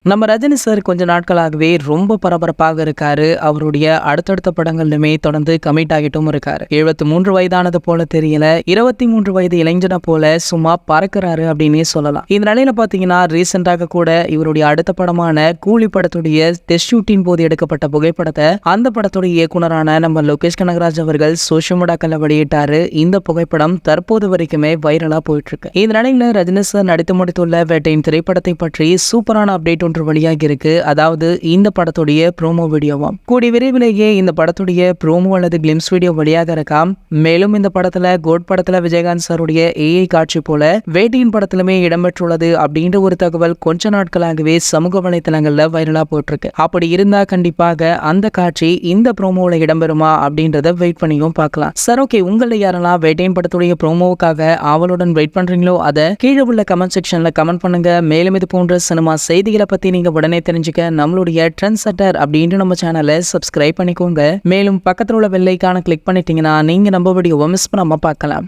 நம்ம ரஜினி சார் கொஞ்ச நாட்களாகவே ரொம்ப பரபரப்பாக இருக்காரு. அவருடைய அடுத்தடுத்த படங்கள்லுமே தொடர்ந்து கமிட் ஆகிட்டும் இருக்காரு. 73 வயதானது போல தெரியல, 23 வயது இளைஞனை போல சும்மா பறக்கிறாரு அப்படின்னே சொல்லலாம். இந்த நிலையில பாத்தீங்கன்னா ரீசெண்டாக கூட இவருடைய அடுத்த படமான கூலி படத்துடைய டெஸ்ட் ஷூட்டின் போது எடுக்கப்பட்ட புகைப்படத்தை அந்த படத்துடைய இயக்குனரான நம்ம லோகேஷ் கனகராஜ் அவர்கள் சோஷியல் மீடியாக்கள்ல வெளியிட்டாரு. இந்த புகைப்படம் தற்போது வரைக்குமே வைரலா போயிட்டு இருக்கு. இந்த நிலையில ரஜினி சார் நடித்து முடித்துள்ள வேட்டையின் திரைப்படத்தை பற்றி சூப்பரான அப்டேட் வெளியாகி இருக்கு. அதாவது இந்த படத்துடைய ப்ரோமோ வீடியோவாம். கூடிய விரைவிலேயே இந்த படத்துடைய ப்ரோமோ அல்லது கிளிம்ஸ் வீடியோ வெளியாக இருக்காம். மேலும் இந்த படத்துல கோட் படத்துல விஜயகாந்த் சாருடைய ஏஐ காட்சி போல வேட்டையின் படத்திலுமே இடம்பெற்றுள்ளது அப்படின்ற ஒரு தகவல் கொஞ்ச நாட்களாகவே சமூக வலைதளங்கள்ல வைரலா போட்டிருக்கு. அப்படி இருந்தா கண்டிப்பாக அந்த காட்சி இந்த ப்ரோமோல இடம்பெறுமா அப்படின்றத வெயிட் பண்ணியும் பார்க்கலாம். சார் ஓகே, உங்களை யாரெல்லாம் வேட்டையின் படத்துடைய ப்ரோமோவுக்காக ஆவலுடன் வெயிட் பண்றீங்களோ அதை கீழே உள்ள கமெண்ட் செக்ஷன்ல கமெண்ட் பண்ணுங்க. மேலும் இது போன்ற சினிமா செய்திகளை பத்தி நீங்க உடனே தெரிஞ்சுக்க நம்மளுடைய ட்ரெண்ட் செட்டர் அப்படின்ட்டு நம்ம சேனலை சப்ஸ்கிரைப் பண்ணிக்கோங்க. மேலும் பக்கத்தில் உள்ள பெல் ஐகானை கிளிக் பண்ணிட்டீங்கன்னா நீங்க நம்ம வீடியோவை மிஸ் பண்ணாம பார்க்கலாம்.